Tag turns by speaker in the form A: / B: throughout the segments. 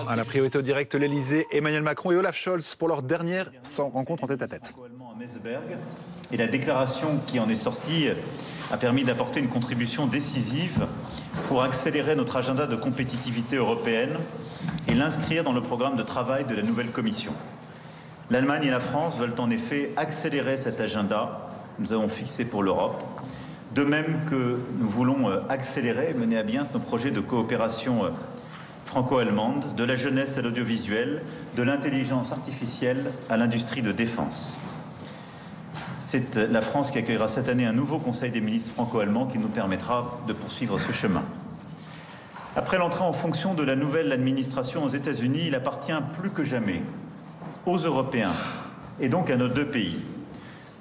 A: À la priorité au direct, l'Elysée, Emmanuel Macron et Olaf Scholz pour leur dernière rencontre en tête-à-tête.
B: Et la déclaration qui en est sortie a permis d'apporter une contribution décisive pour accélérer notre agenda de compétitivité européenne et l'inscrire dans le programme de travail de la nouvelle Commission. L'Allemagne et la France veulent en effet accélérer cet agenda que nous avons fixé pour l'Europe, de même que nous voulons accélérer et mener à bien nos projets de coopération franco-allemande, de la jeunesse à l'audiovisuel, de l'intelligence artificielle à l'industrie de défense. C'est la France qui accueillera cette année un nouveau Conseil des ministres franco-allemand qui nous permettra de poursuivre ce chemin. Après l'entrée en fonction de la nouvelle administration aux États-Unis, il appartient plus que jamais aux Européens et donc à nos deux pays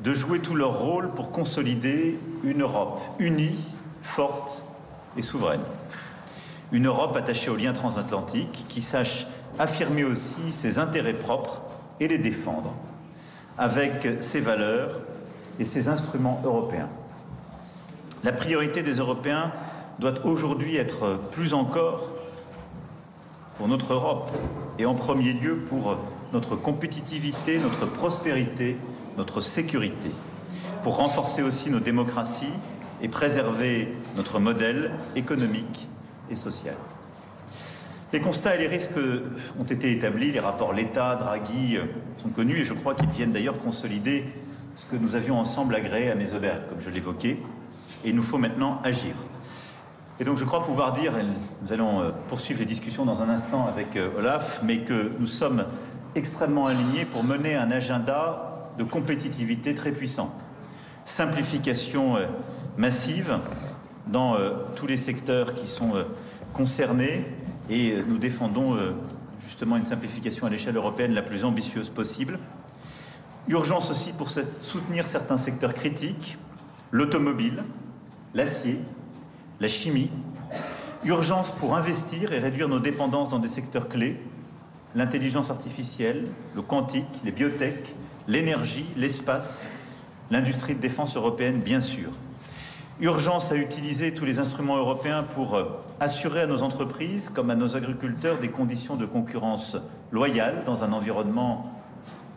B: de jouer tout leur rôle pour consolider une Europe unie, forte et souveraine. Une Europe attachée aux liens transatlantiques qui sache affirmer aussi ses intérêts propres et les défendre avec ses valeurs et ses instruments européens. La priorité des Européens doit aujourd'hui être plus encore pour notre Europe et en premier lieu pour notre compétitivité, notre prospérité, notre sécurité, pour renforcer aussi nos démocraties et préserver notre modèle économique et social. Les constats et les risques ont été établis, les rapports Letta, Draghi sont connus et je crois qu'ils viennent d'ailleurs consolider ce que nous avions ensemble agréé à Meseberg, comme je l'évoquais, et il nous faut maintenant agir. Et donc je crois pouvoir dire, et nous allons poursuivre les discussions dans un instant avec Olaf, mais que nous sommes extrêmement alignés pour mener un agenda de compétitivité très puissant. Simplification massive dans tous les secteurs qui sont concernés et nous défendons justement une simplification à l'échelle européenne la plus ambitieuse possible. Urgence aussi pour soutenir certains secteurs critiques, l'automobile, l'acier, la chimie. Urgence pour investir et réduire nos dépendances dans des secteurs clés, l'intelligence artificielle, le quantique, les biotech, l'énergie, l'espace, l'industrie de défense européenne, bien sûr. Urgence à utiliser tous les instruments européens pour assurer à nos entreprises comme à nos agriculteurs des conditions de concurrence loyales dans un environnement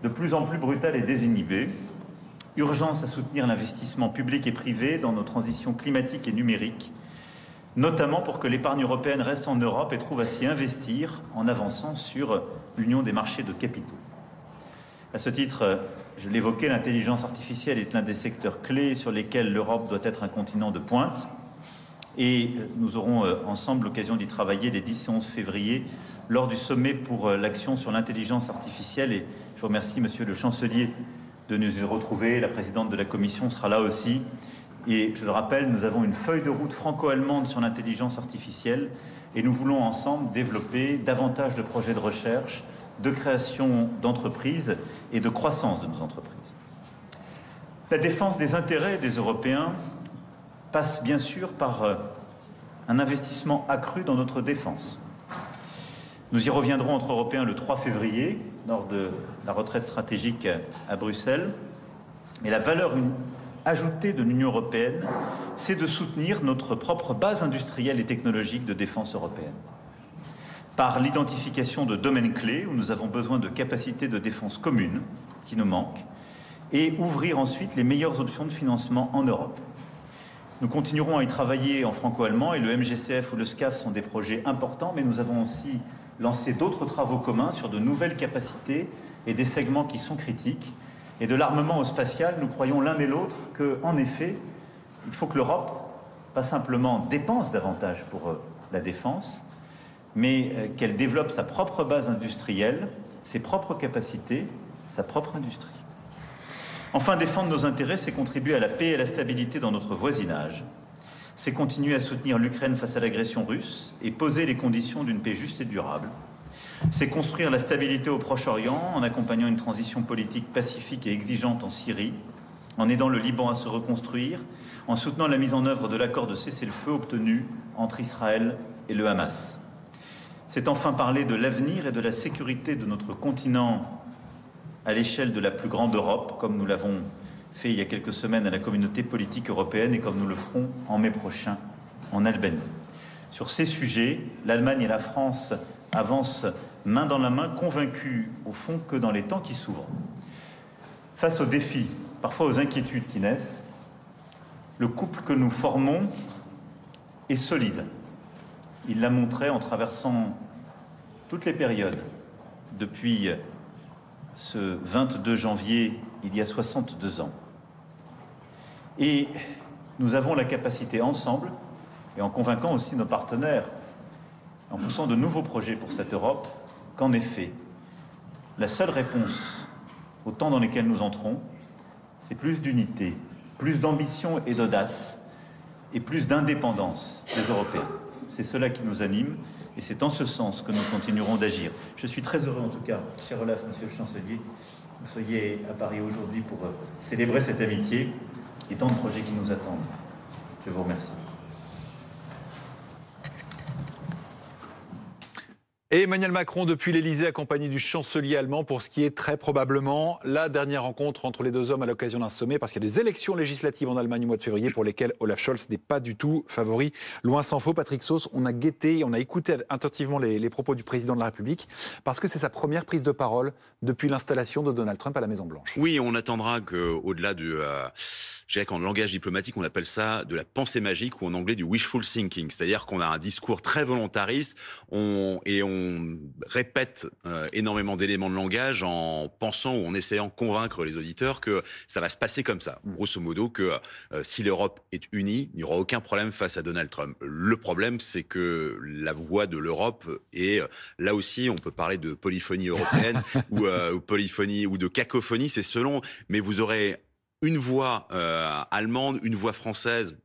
B: de plus en plus brutal et désinhibé. Urgence à soutenir l'investissement public et privé dans nos transitions climatiques et numériques, notamment pour que l'épargne européenne reste en Europe et trouve à s'y investir en avançant sur l'union des marchés de capitaux. À ce titre, je l'évoquais, l'intelligence artificielle est l'un des secteurs clés sur lesquels l'Europe doit être un continent de pointe. Et nous aurons ensemble l'occasion d'y travailler les 10 et 11 février lors du sommet pour l'action sur l'intelligence artificielle. Et je vous remercie, Monsieur le Chancelier, de nous y retrouver. La présidente de la Commission sera là aussi. Et je le rappelle, nous avons une feuille de route franco-allemande sur l'intelligence artificielle et nous voulons ensemble développer davantage de projets de recherche, de création d'entreprises et de croissance de nos entreprises. La défense des intérêts des Européens passe bien sûr par un investissement accru dans notre défense. Nous y reviendrons entre Européens le 3 février, lors de la retraite stratégique à Bruxelles. Et la valeur ajoutée de l'Union européenne, c'est de soutenir notre propre base industrielle et technologique de défense européenne. Par l'identification de domaines clés où nous avons besoin de capacités de défense communes qui nous manquent, et ouvrir ensuite les meilleures options de financement en Europe. Nous continuerons à y travailler en franco-allemand et le MGCF ou le SCAF sont des projets importants, mais nous avons aussi lancé d'autres travaux communs sur de nouvelles capacités et des segments qui sont critiques. Et de l'armement au spatial, nous croyons l'un et l'autre qu'en effet, il faut que l'Europe, pas simplement dépense davantage pour la défense, mais qu'elle développe sa propre base industrielle, ses propres capacités, sa propre industrie. Enfin, défendre nos intérêts, c'est contribuer à la paix et à la stabilité dans notre voisinage. C'est continuer à soutenir l'Ukraine face à l'agression russe et poser les conditions d'une paix juste et durable. C'est construire la stabilité au Proche-Orient en accompagnant une transition politique pacifique et exigeante en Syrie, en aidant le Liban à se reconstruire, en soutenant la mise en œuvre de l'accord de cessez-le-feu obtenu entre Israël et le Hamas. C'est enfin parler de l'avenir et de la sécurité de notre continent à l'échelle de la plus grande Europe, comme nous l'avons fait il y a quelques semaines à la communauté politique européenne et comme nous le ferons en mai prochain en Albanie. Sur ces sujets, l'Allemagne et la France avancent main dans la main, convaincus au fond que dans les temps qui s'ouvrent, face aux défis, parfois aux inquiétudes qui naissent, le couple que nous formons est solide. Il l'a montré en traversant toutes les périodes, depuis ce 22 janvier, il y a 62 ans. Et nous avons la capacité ensemble, et en convainquant aussi nos partenaires, en poussant de nouveaux projets pour cette Europe, qu'en effet, la seule réponse aux temps dans lesquels nous entrons, c'est plus d'unité, plus d'ambition et d'audace, et plus d'indépendance des Européens. C'est cela qui nous anime, et c'est en ce sens que nous continuerons d'agir. Je suis très heureux, en tout cas, cher Olaf, monsieur le chancelier, que vous soyez à Paris aujourd'hui pour célébrer cette amitié et tant de projets qui nous attendent. Je vous remercie.
A: Et Emmanuel Macron depuis l'Elysée accompagné du chancelier allemand pour ce qui est très probablement la dernière rencontre entre les deux hommes à l'occasion d'un sommet, parce qu'il y a des élections législatives en Allemagne au mois de février pour lesquelles Olaf Scholz n'est pas du tout favori. Loin s'en faut, Patrick Sauce, on a guetté, on a écouté attentivement les propos du président de la République parce que c'est sa première prise de parole depuis l'installation de Donald Trump à la Maison-Blanche.
C: Oui, on attendra qu'au-delà du... je dirais qu'en langage diplomatique, on appelle ça de la pensée magique ou en anglais du wishful thinking. C'est-à-dire qu'on a un discours très volontariste on répète énormément d'éléments de langage en pensant ou en essayant de convaincre les auditeurs que ça va se passer comme ça. Grosso modo, que si l'Europe est unie, il n'y aura aucun problème face à Donald Trump. Le problème, c'est que la voix de l'Europe est... là aussi, on peut parler de polyphonie européenne ou polyphonie ou de cacophonie, c'est selon... Mais vous aurez une voix allemande, une voix française.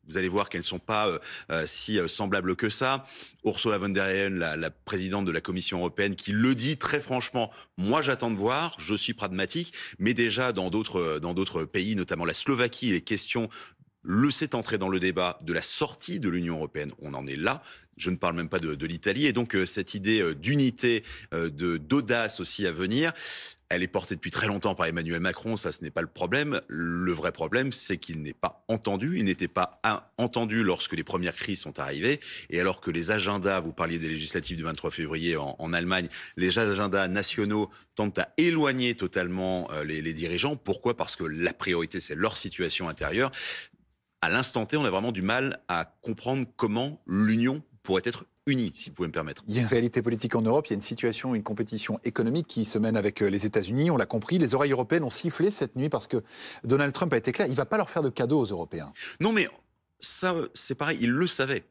C: Vous allez voir qu'elles ne sont pas si semblables que ça. Ursula von der Leyen, la présidente de la Commission européenne, qui le dit très franchement, moi j'attends de voir, je suis pragmatique, mais déjà dans d'autres pays, notamment la Slovaquie, les questions c'est entrer dans le débat de la sortie de l'Union européenne. On en est là. Je ne parle même pas de l'Italie. Et donc, cette idée d'unité, d'audace aussi à venir, elle est portée depuis très longtemps par Emmanuel Macron. Ça, ce n'est pas le problème. Le vrai problème, c'est qu'il n'est pas entendu. Il n'était pas entendu lorsque les premières crises sont arrivées. Et alors que les agendas, vous parliez des législatives du 23 février en Allemagne, les agendas nationaux tentent à éloigner totalement les dirigeants. Pourquoi ? Parce que la priorité, c'est leur situation intérieure. À l'instant T, on a vraiment du mal à comprendre comment l'Union pourrait être unie, si vous pouvez me permettre.
A: Il y a une réalité politique en Europe, il y a une situation, une compétition économique qui se mène avec les États-Unis, on l'a compris. Les oreilles européennes ont sifflé cette nuit parce que Donald Trump a été clair, il ne va pas leur faire de cadeaux aux Européens.
C: Non mais... ça, c'est pareil, il le savait.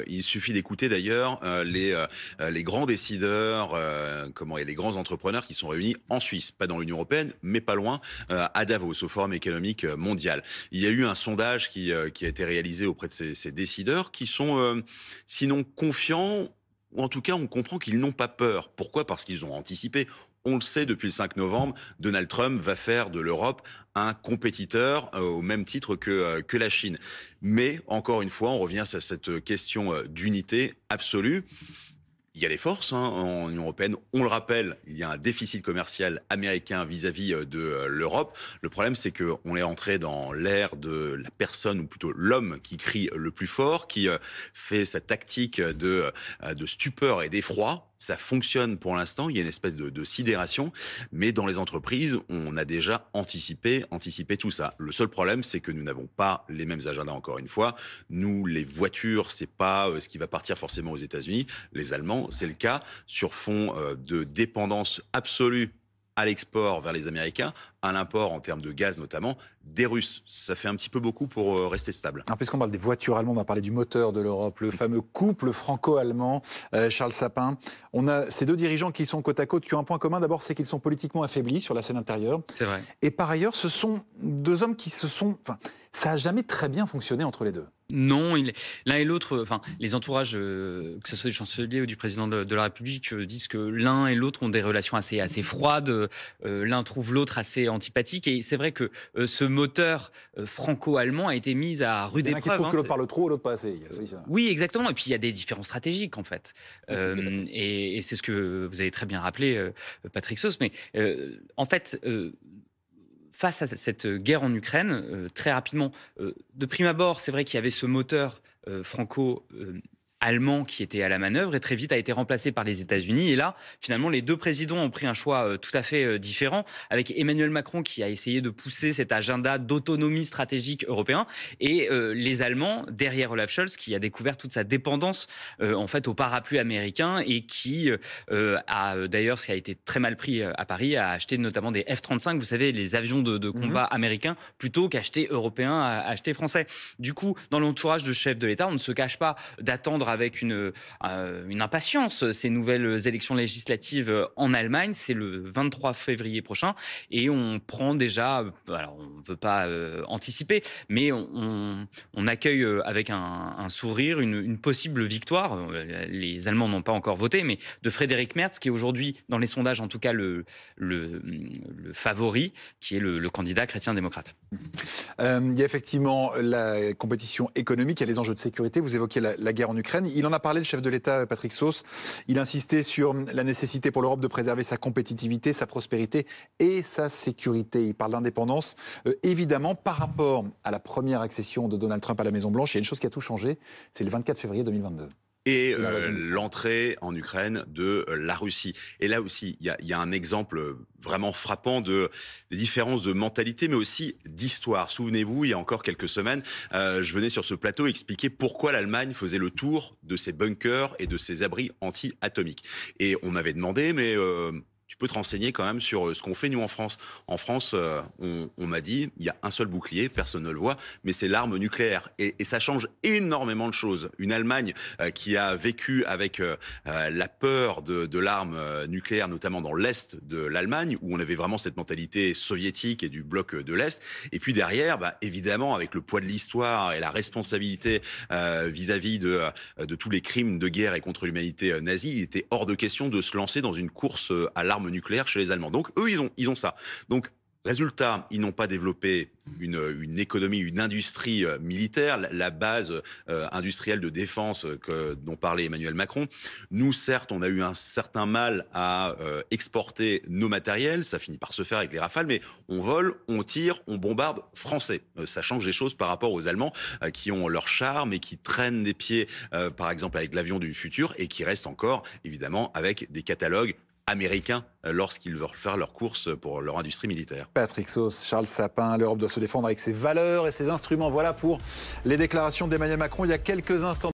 C: Il suffit d'écouter d'ailleurs les grands décideurs, et les grands entrepreneurs qui sont réunis en Suisse, pas dans l'Union européenne, mais pas loin, à Davos, au Forum économique mondial. Il y a eu un sondage qui a été réalisé auprès de ces décideurs qui sont, sinon confiants, ou en tout cas, on comprend qu'ils n'ont pas peur. Pourquoi ? Parce qu'ils ont anticipé. On le sait, depuis le 5 novembre, Donald Trump va faire de l'Europe un compétiteur au même titre que la Chine. Mais, encore une fois, on revient à cette question d'unité absolue. Il y a des forces en Union européenne. On le rappelle, il y a un déficit commercial américain vis-à-vis de l'Europe. Le problème, c'est qu'on est entré dans l'ère de la personne, ou plutôt l'homme, qui crie le plus fort, qui fait sa tactique de stupeur et d'effroi. Ça fonctionne pour l'instant, il y a une espèce de sidération, mais dans les entreprises, on a déjà anticipé tout ça. Le seul problème, c'est que nous n'avons pas les mêmes agendas, encore une fois. Nous, les voitures, c'est pas ce qui va partir forcément aux États-Unis. Les Allemands, c'est le cas, sur fond de dépendance absolue à l'export vers les Américains, à l'import en termes de gaz notamment, des Russes. Ça fait un petit peu beaucoup pour rester stable.
A: Alors, puisqu'on parle des voitures allemandes, on va parler du moteur de l'Europe, le fameux couple franco-allemand, Charles Sapin. On a ces deux dirigeants qui sont côte à côte, qui ont un point commun. D'abord, c'est qu'ils sont politiquement affaiblis sur la scène intérieure.
D: C'est vrai.
A: Et par ailleurs, ce sont deux hommes qui se sont... Enfin, ça n'a jamais très bien fonctionné entre les deux.
D: Non, l'un et l'autre, les entourages, que ce soit du chancelier ou du président de la République, disent que l'un et l'autre ont des relations assez froides. L'un trouve l'autre assez antipathique. Et c'est vrai que ce moteur franco-allemand a été mis à rude épreuve.
A: Il y en a qui trouvent que l'autre parle trop, l'autre pas assez.
D: Oui, exactement. Et puis il y a des différences stratégiques en fait. Et c'est ce que vous avez très bien rappelé, Patrick Sauce. Mais en fait. Face à cette guerre en Ukraine, très rapidement, de prime abord, c'est vrai qu'il y avait ce moteur franco allemand qui était à la manœuvre et très vite a été remplacé par les États-Unis. Et là, finalement, les deux présidents ont pris un choix tout à fait différent, avec Emmanuel Macron qui a essayé de pousser cet agenda d'autonomie stratégique européen et les Allemands derrière Olaf Scholz qui a découvert toute sa dépendance en fait au parapluie américain et qui a d'ailleurs, ce qui a été très mal pris à Paris, a acheté notamment des F-35, vous savez, les avions de combat américains, plutôt qu'acheter européens, acheter français. Du coup, dans l'entourage de chefs de l'État, on ne se cache pas d'attendre avec une impatience ces nouvelles élections législatives en Allemagne. C'est le 23 février prochain et on prend déjà, alors on ne veut pas anticiper, mais on accueille avec un sourire une possible victoire. Les Allemands n'ont pas encore voté, mais de Friedrich Merz, qui est aujourd'hui, dans les sondages en tout cas, le favori, qui est le candidat chrétien-démocrate.
A: Il y a effectivement la compétition économique, il y a les enjeux de sécurité. Vous évoquez la guerre en Ukraine. Il en a parlé, le chef de l'État, Patrick Sauss. Il insistait sur la nécessité pour l'Europe de préserver sa compétitivité, sa prospérité et sa sécurité. Il parle d'indépendance. Évidemment, par rapport à la première accession de Donald Trump à la Maison-Blanche, il y a une chose qui a tout changé. C'est le 24 février 2022.
C: Et l'entrée en Ukraine de la Russie. Et là aussi, il y a un exemple vraiment frappant des différences de mentalité, mais aussi d'histoire. Souvenez-vous, il y a encore quelques semaines, je venais sur ce plateau expliquer pourquoi l'Allemagne faisait le tour de ses bunkers et de ses abris anti-atomiques. Et on m'avait demandé, mais... tu peux te renseigner quand même sur ce qu'on fait nous en France. En France, on m'a dit, il y a un seul bouclier, personne ne le voit, mais c'est l'arme nucléaire. Et ça change énormément de choses. Une Allemagne qui a vécu avec la peur de l'arme nucléaire, notamment dans l'Est de l'Allemagne, où on avait vraiment cette mentalité soviétique et du bloc de l'Est. Et puis derrière, évidemment, avec le poids de l'histoire et la responsabilité vis-à-vis de tous les crimes de guerre et contre l'humanité nazie, il était hors de question de se lancer dans une course à l'arme nucléaire chez les Allemands. Donc eux, ils ont ça. Donc résultat, ils n'ont pas développé une économie, une industrie militaire, la base industrielle de défense dont parlait Emmanuel Macron. Nous, certes, on a eu un certain mal à exporter nos matériels, ça finit par se faire avec les Rafales, mais on vole, on tire, on bombarde français. Ça change les choses par rapport aux Allemands qui ont leur charme et qui traînent des pieds, par exemple, avec l'avion du futur et qui restent encore, évidemment, avec des catalogues américains lorsqu'ils veulent faire leurs courses pour leur industrie militaire.
A: Patrick Sauss, Charles Sapin, l'Europe doit se défendre avec ses valeurs et ses instruments. Voilà pour les déclarations d'Emmanuel Macron il y a quelques instants.